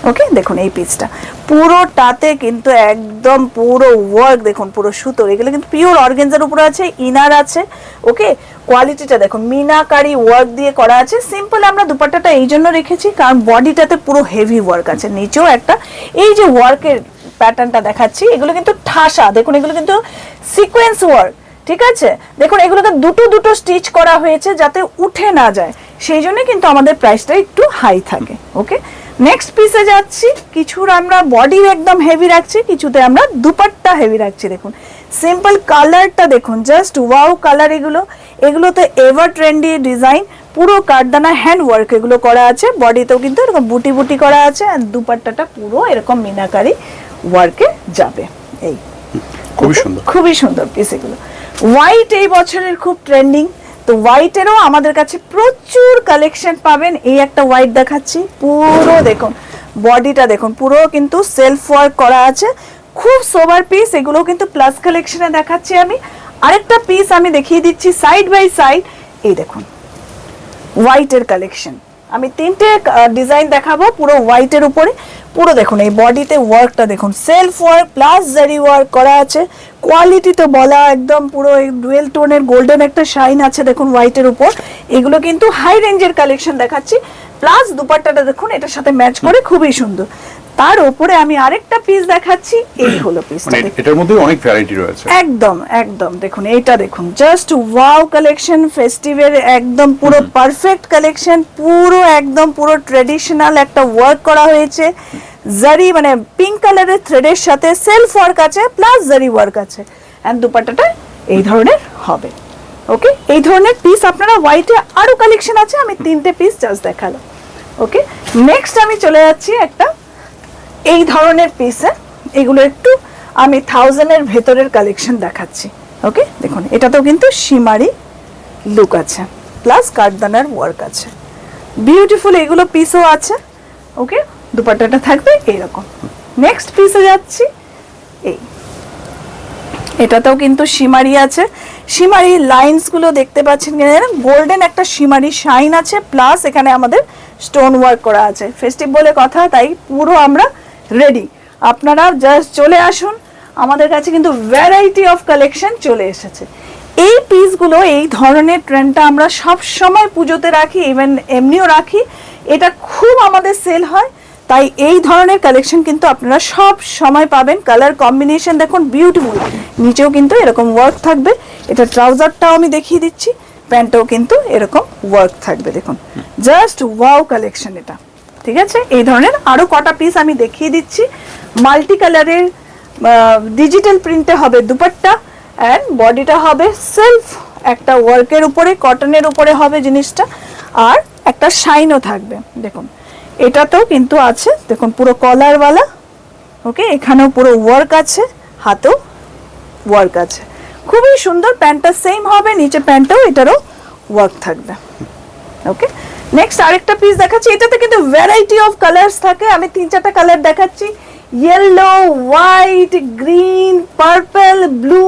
ওকে, দেখুন এই পিসটা পুরোটাতে কিন্তু একদম পুরো ওয়ার্ক দেখুন, পুরো সুতো, এগুলো কিন্তু পিওর অর্গানজার উপরে আছে, ইনার আছে। ওকে, কোয়ালিটিটা দেখুন মিনাকারি ওয়ার্ক দিয়ে করা আছে। সিম্পল আমরা দুপাট্টাটা এই জন্য রেখেছি কারণ বডিটাতে পুরো হেভি ওয়ার্ক আছে, নিচেও একটা এই যে ওয়ার্কের প্যাটার্নটা দেখাচ্ছি, এগুলো কিন্তু ঠাসা। দেখুন এগুলো কিন্তু সিকোয়েন্স ওয়ার্ক। ঠিক আছে, দেখুন এগুলোকে দুটো দুটো স্টিচ করা হয়েছে যাতে উঠে না যায়, সেই জন্য কিন্তু আমাদের প্রাইসটা একটু হাই থাকে। ওকে, নেক্সট পিসে যাচ্ছি। কিছুর আমরা বডি একদম হেভি রাখছি, কিছুতে আমরা দুপাট্টা হেভি রাখছি। দেখুন সিম্পল কালারটা দেখুন, জাস্ট ওয়াও কালার। এগুলো তো এভার ট্রেন্ডি ডিজাইন, পুরো কাঠদানা হ্যান্ড ওয়ার্ক এগুলো করা আছে। বডিতেও কিন্তু এরকম বুটি বুটি করা আছে, আর দুপাট্টাটা পুরো এরকম মিনাকারি ওয়ার্কে যাবে। এই খুবই সুন্দর পিস এগুলো। হোয়াইট এই বছরের খুব ট্রেন্ডিং, তো হোয়াইটেরও আমাদের কাছে প্রচুর কালেকশন পাবেন। এই একটা হোয়াইট দেখাচ্ছি, পুরো দেখুন বডিটা দেখুন, পুরো কিন্তু সেলফ ওয়ার্ক করা আছে, খুব সোবার পিস। এগুলো কিন্তু প্লাস কালেকশনে দেখাচ্ছি আমি। আরেকটা পিস আমি দেখিয়ে দিচ্ছি সাইড বাই সাইড। এই দেখুন হোয়াইটের কালেকশন, আমি 3টে ডিজাইন দেখাবো পুরো হোয়াইটের উপরে। পুরো দেখুন এই বডিতে ওয়ার্কটা দেখুন, সেলফ ওয়ার্ক প্লাস জারি ওয়ার্ক করা আছে। কোয়ালিটি তো বলা একদম পুরো ডুয়েল টোনের গোল্ডেন একটা শাইন আছে দেখুন হোয়াইটের উপর। এগুলো কিন্তু হাই রেঞ্জের কালেকশন দেখাচ্ছি, প্লাস দুপাট্টাটা দেখুন এটার সাথে ম্যাচ করে খুবই সুন্দর। তার উপরে আমি আরেকটা পিস দেখাচ্ছি, এই হলো পিসটা। এটার মধ্যে অনেক ভ্যারাইটি রয়েছে, একদম একদম দেখুন এটা দেখুন, জাস্ট ওয়াও কালেকশন, ফেস্টিভের একদম পুরো পারফেক্ট কালেকশন, পুরো একদম পুরো ট্রেডিশনাল একটা ওয়ার্ক করা হয়েছে। জারি মানে পিঙ্ক কালারের থ্রেডের সাথে সেলফ ওয়ার্ক আছে, প্লাস জারি ওয়ার্ক আছে, এন্ড দুপাট্টাটা এই ধরনের হবে। ওকে, এই ধরনের পিস আপনারা হোয়াইটে আরো কালেকশন আছে, আমি 3টে পিস জাস্ট দেখালাম। ওকে, নেক্সট আমি চলে যাচ্ছি একটা এই ধরনের পিসে। এগুলো একটু আমি 1000 এর ভেতরের কালেকশন দেখাচ্ছি। ওকে, দেখুন এটাতেও কিন্তু শিমারি লুক আছে, প্লাস কাঠদানার ওয়ার্ক আছে, বিউটিফুল এগুলো পিসও আছে। ওকে, দুপাট্টাটা থাকবে এইরকম। নেক্সট পিসে যাচ্ছি, এই এটাতেও কিন্তু শিমারি আছে। শিমারি লাইনস গুলো দেখতে পাচ্ছেন কিনা, গোল্ডেন একটা শিমারি শাইন আছে, প্লাস এখানে আমাদের স্টোন ওয়ার্ক করা আছে। ফেস্টিভ বলে কথা, তাই পুরো আমরা রেডি। আপনারা জাস্ট চলে আসুন, আমাদের কাছে কিন্তু ভ্যারাইটি অফ কালেকশন চলে এসেছে। এই পিসগুলো, এই ধরনের ট্রেন্ডটা আমরা সব সময় পুজোতে রাখি, ইভেন এমনিও রাখি। এটা খুব আমাদের সেল হয়, তাই এই ধরনের কালেকশন কিন্তু আপনারা সব সময় পাবেন। কালার কম্বিনেশন দেখুন বিউটিফুল, নিচেও কিন্তু এরকম ওয়ার্ক থাকবে। এটা ট্রাউজারটাও আমি দেখিয়ে দিচ্ছি, প্যান্টটাও কিন্তু এরকম ওয়ার্ক থাকবে। দেখুন জাস্ট ওয়াও কালেকশন এটা, ঠিক আছে। এই ধরনের আরো কটা পিস আমি দেখিয়ে দিচ্ছি। মাল্টি কালারের ডিজিটাল প্রিন্টে হবে দুপাট্টা, অ্যান্ড বডিটা হবে সেলফ একটা ওয়ার্কের উপরে, কটনের উপরে হবে জিনিসটা, আর একটা শাইনও থাকবে। দেখুন এটাতেও কিন্তু আছে, দেখুন পুরো কলারওয়ালা, ওকে, এখানেও পুরো ওয়ার্ক আছে, হাতেও ওয়ার্ক আছে, খুবই সুন্দর। প্যান্টটা সেম হবে, নিচে প্যান্টটাও এটারও ওয়ার্ক থাকবে, ওকে। নেক্সট আরেকটা পিস দেখাচ্ছি, এটাতে কিন্তু ভ্যারাইটি অফ কালার্স থাকে। আমি 3-4টা কালার দেখাচ্ছি, yellow, white, green, purple, blue,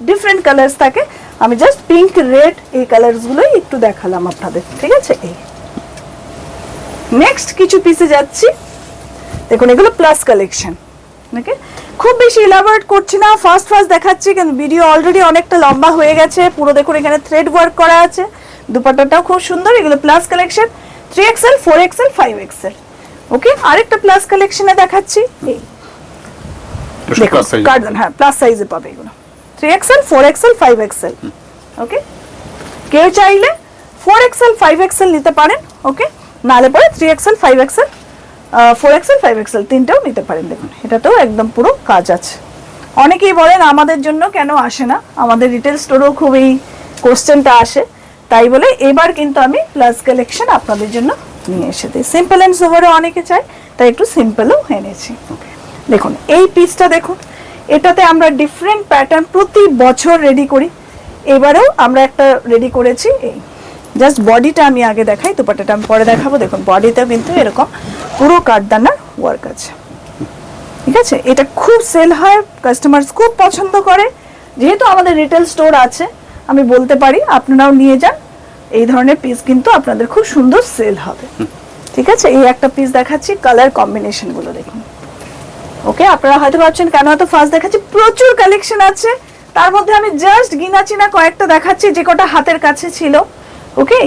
different colours থাকে। আমি জাস্ট পিঙ্ক, রেড এই কালারসগুলোই একটু দেখালাম আপনাদের, ঠিক আছে। এই নেক্সট কিছু পিসে যাচ্ছি, দেখুন এগুলো প্লাস কালেকশন, ওকে। খুব বেশি ইলাবোরেট করছি না, ফার্স্ট দেখাচ্ছি, কিন্তু ভিডিও অলরেডি অনেকটা লম্বা হয়ে গেছে। পুরো দেখুন এখানে থ্রেড ওয়ার্ক করা আছে, দুপাট্টাটাও খুব সুন্দর। এগুলো plus collection, 3XL, 4XL, 5XL, ওকে। আরেকটা প্লাস কালেকশনে দেখাচ্ছি, এই দেখুন কার্ডন, হ্যাঁ প্লাস সাইজে পাবে এগুলো, 3XL, 4XL, 5XL, ওকে। কেউ চাইলে 4XL, 5XL নিতে পারেন, ওকে, নালে পরে 3XL, 5XL, 4XL, 5XL তিনটেও নিতে পারেন। দেখুন এটাতেও একদম পুরো কাজ আছে। অনেকেই বলেন আমাদের জন্য কেন আসে না, আমাদের রিটেল স্টোরেও খুব এই কোশ্চেনটা আসে, তাই বলে এবার কিন্তু আমি প্লাস কালেকশন আপনাদের জন্য নিয়ে এসে দিই। সিম্পল অ্যান্ড সোভারও অনেকে চায়, তাই একটু সিম্পলও এনেছি। দেখুন এই পিসটা দেখুন, এটাতে আমরা ডিফারেন্ট প্যাটার্ন প্রতি বছর রেডি করি, এবারেও আমরা একটা রেডি করেছি। এই জাস্ট বডিটা আমি আগে দেখাই, দুপাট্টাটা আমি পরে দেখাবো। দেখুন বডিতেও কিন্তু এরকম পুরো কাঠদানার ওয়ার্ক আছে, ঠিক আছে। এটা খুব সেল হয়, কাস্টমার খুব পছন্দ করে। যেহেতু আমাদের রিটেল স্টোর আছে, আমি বলতে পারি আপনারাও নিয়ে যান, এই ধরনের পিস কিন্তু আপনাদের খুব সুন্দর সেল হবে, ঠিক আছে। এই একটা পিস দেখাচ্ছি, কালার কম্বিনেশন গুলো দেখুন, ওকে। আপনারা হয়তো ভাবছেন কেন এত ফার্স্ট দেখাচ্ছি, প্রচুর কালেকশন আছে, তার মধ্যে আমি জাস্ট গিনা চিনা কয়েকটা দেখাচ্ছি, যে কটা হাতের কাছে ছিল, ওকে।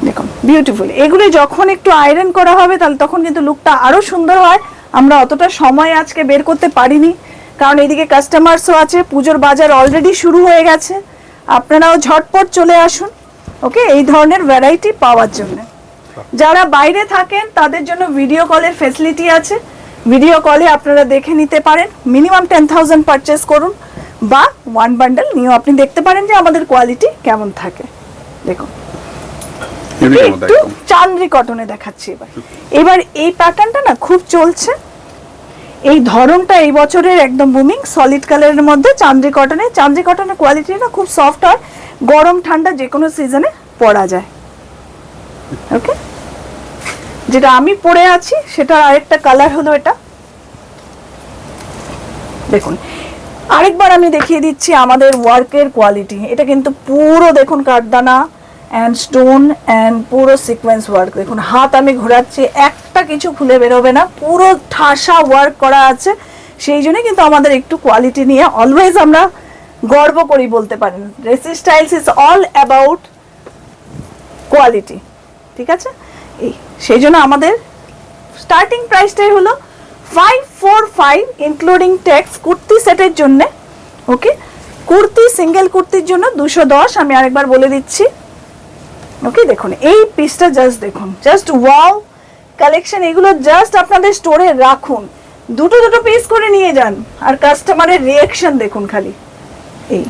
দেখুন বিউটিফুল, এগুলো যখন একটু আয়রন করা হবে তাহলে তখন কিন্তু লুকটা আরো সুন্দর হয়। আমরা অতটা সময় আজকে বের করতে পারিনি, কারণ এইদিকে কাস্টমার্সও আছে, পুজোর বাজার অলরেডি শুরু হয়ে গেছে। আপনারাও ঝটপট চলে আসুন, ওকে, এই ধরনের ভ্যারাইটি পাওয়ার জন্য। যারা বাইরে থাকেন তাদের জন্য ভিডিও কলের ফেসিলিটি আছে, ভিডিও কলে আপনারা দেখে নিতে পারেন। মিনিমাম 10,000 পারচেস করুন, বা 1 বান্ডেল নিয়েও আপনি দেখতে পারেন যে আমাদের কোয়ালিটি কেমন থাকে। দেখুন একটু চান্দ্রি কটনে দেখাচ্ছি এবার এই প্যাটার্নটা না খুব চলছে, এই ধরনটা এই বছরের একদম বুমিং, সলিড কালারের মধ্যে চান্দ্রি কটনে। চান্দ্রি কটনের কোয়ালিটি না খুব সফট হয়, গরম ঠান্ডা যে কোনো সিজনে পরা যায়, ওকে। যেটা আমি পরে আছি সেটার আরেকটা কালার হলো এটা, দেখুন আরেকবার আমি দেখিয়ে দিচ্ছি আমাদের ওয়ার্কের কোয়ালিটি। এটা কিন্তু পুরো দেখুন কাঠদানা অ্যান্ড স্টোন অ্যান্ড পুরো সিকোয়েন্স ওয়ার্ক। দেখুন হাত আমি ঘোরাচ্ছি, একটা কিছু খুলে বেরোবে না, পুরো ঠাসা ওয়ার্ক করা আছে। সেই জন্য কিন্তু আমাদের একটু কোয়ালিটি নিয়ে অলওয়েজ আমরা গর্ব করি বলতে পারেন। Racy Styles is all about quality, ঠিক আছে। এই সেই জন্য আমাদের স্টার্টিং প্রাইসটাই হলো 545 ইনক্লুডিং ট্যাক্স কুর্তি সেটের জন্য, ওকে। কুর্তি সিঙ্গেল কুর্তির জন্য 210, আমি আরেকবার বলে দিচ্ছি, ওকে। দেখুন এই পিসটা জাস্ট দেখুন, জাস্ট ওয়াও কালেকশন। এগুলো জাস্ট আপনাদের স্টোরে রাখুন, দুটো পিস করে নিয়ে যান, আর কাস্টমারের রিঅ্যাকশন দেখুন খালি। এই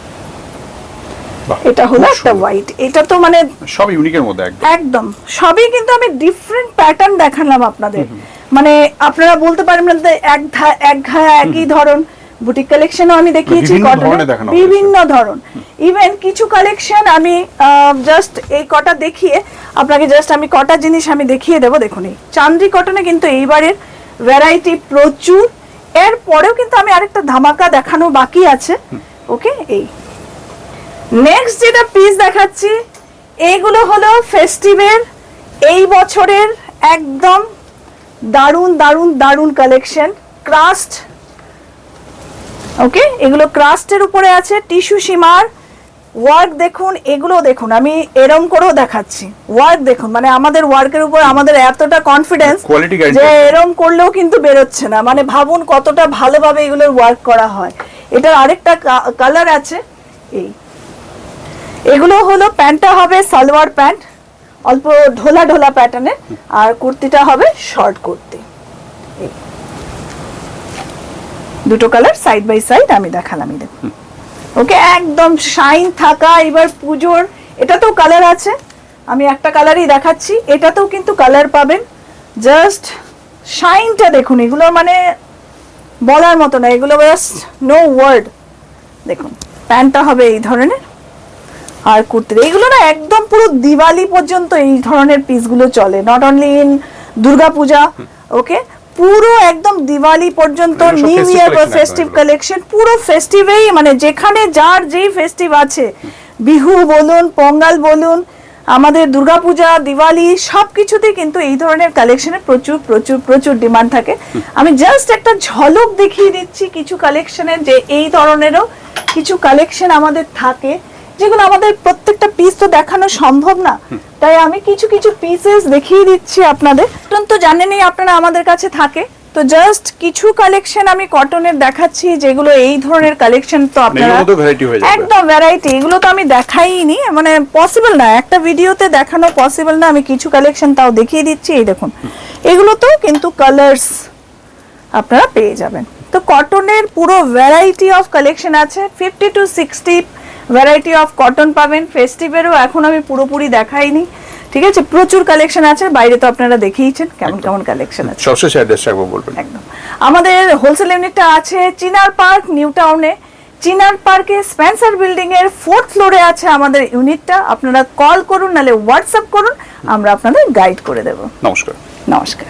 এটা হলো একটা হোয়াইট, এটা তো মানে সব ইউনিকের মধ্যে একদম সবই কিন্তু আমি ডিফারেন্ট প্যাটার্ন দেখালাম আপনাদের। মানে আপনারা বলতে পারেন না এক ঘায়া একই ধরন, বুটিক কালেকশনও আমি দেখিয়েছি, বিভিন্ন ধরন। ইভেন কিছু কালেকশন আমি জাস্ট এই কটা দেখিয়ে আপনাকে জাস্ট আমি কটা জিনিস আমি দেখিয়ে দেবো। দেখুন এই চান্দ্রি কটনে কিন্তু এইবারের ভ্যারাইটি প্রচুর, এর পরেও কিন্তু আমি আরেকটা ধামাকা দেখানো বাকি আছে, ওকে। এই নেক্সট যেটা পিস দেখাচ্ছি, এইগুলো হলো ফেস্টিভের এই বছরের একদম দারুন দারুন দারুন কালেকশন, ক্রাস্ট, ওকে। এগুলো ক্রাস্টের উপরে আছে, টিস্যু সীমার ওয়ার্ক দেখুন, এগুলো দেখুন, আমি এরম করেও দেখাচ্ছি। ওয়ার্ক দেখুন, মানে আমাদের ওয়ার্কের উপর আমাদের এতটা কনফিডেন্স কোয়ালিটি গ্যারান্টি যে এরম করলেও কিন্তু বেরোচ্ছে না। মানে ভাবুন কতটা ভালোভাবে এগুলোর ওয়ার্ক করা হয়। এটার আরেকটা কালার আছে, এই এগুলো হলো প্যান্টটা হবে সালোয়ার প্যান্ট, অল্প ঢোলা ঢোলা প্যাটার্নের, আর কুর্তিটা হবে শর্ট কুর্তি। এই দুটো কালার সাইড বাই সাইড আমি দেখালাম, এই দেখুন। ওকে, একদম শাইন থাকা। এবার পুজোর এটাতেও কালার আছে, আমি একটা কালারই দেখাচ্ছি, এটাতেও কিন্তু কালার পাবেন। জাস্ট শাইনটা দেখুন, এগুলো মানে বলার মতো না, এগুলো জাস্ট নো ওয়ার্ড। দেখুন প্যান্টটা হবে এই ধরনের, আর কুর্তির এইগুলো না একদম পুরো দিওয়ালি পর্যন্ত এই ধরনের পিসগুলো চলে, নট অনলি ইন দুর্গা পূজা। ওকে, পুরো একদম দিওয়ালি পর্যন্ত, নিউ ইয়ার ফেস্টিভ কালেকশন, পুরো ফেস্টিভেই মানে যেখানে যার যেই ফেস্টিভ আছে, বিহু বলুন, পঙ্গাল বলুন, আমাদের দুর্গাপূজা, দিওয়ালি, সবকিছুতে কিন্তু এই ধরনের কালেকশনের প্রচুর প্রচুর প্রচুর ডিমান্ড থাকে। আমি জাস্ট একটা ঝলক দেখিয়ে দিচ্ছি কিছু কালেকশনের, যে এই ধরনেরও কিছু কালেকশন আমাদের থাকে, যেগুলো আমাদের প্রত্যেকটা পিস তো দেখানো সম্ভব না, তাই আমি কিছু কিছু পিসেস দেখিয়ে দিচ্ছি আপনাদের। তো জানেনই আপনারা আমাদের কাছে থাকে, তো জাস্ট কিছু কালেকশন আমি কটনের দেখাচ্ছি, যেগুলো এই ধরনের কালেকশন তো আপনারা একদম ভ্যারাইটি, এগুলো তো আমি দেখাইনি, মানে পসিবল না, একটা ভিডিওতে দেখানো পসিবল না। আমি কিছু কালেকশন তাও দেখিয়ে দিচ্ছি। এই দেখুন, এগুলো তো কিন্তু কালার্স আপনারা পেয়ে যাবেন। তো কটনের পুরো ভ্যারাইটি অফ কালেকশন আছে, 50 to 60 ভ্যারাইটি অফ কটন পাবেন। ফেস্টিভেরও এখন আমি পুরোপুরি দেখাইনি, ঠিক আছে, প্রচুর কালেকশন আছে। বাইরে তো আপনারা দেখেইছেন কেমন কেমন কালেকশন আছে। সবশেষে অ্যাড্রেস রাখবো বলবেন। একদম, আমাদের হোলসেল ইউনিটটা আছে চিনার পার্ক, নিউ টাউনে। চিনার পার্কে স্পেন্সার বিল্ডিং এর 4th ফ্লোরে আছে আমাদের ইউনিটটা। আপনারা কল করুন, নালে হোয়াটসঅ্যাপ করুন, আমরা আপনাদের গাইড করে দেব। নমস্কার। নমস্কার।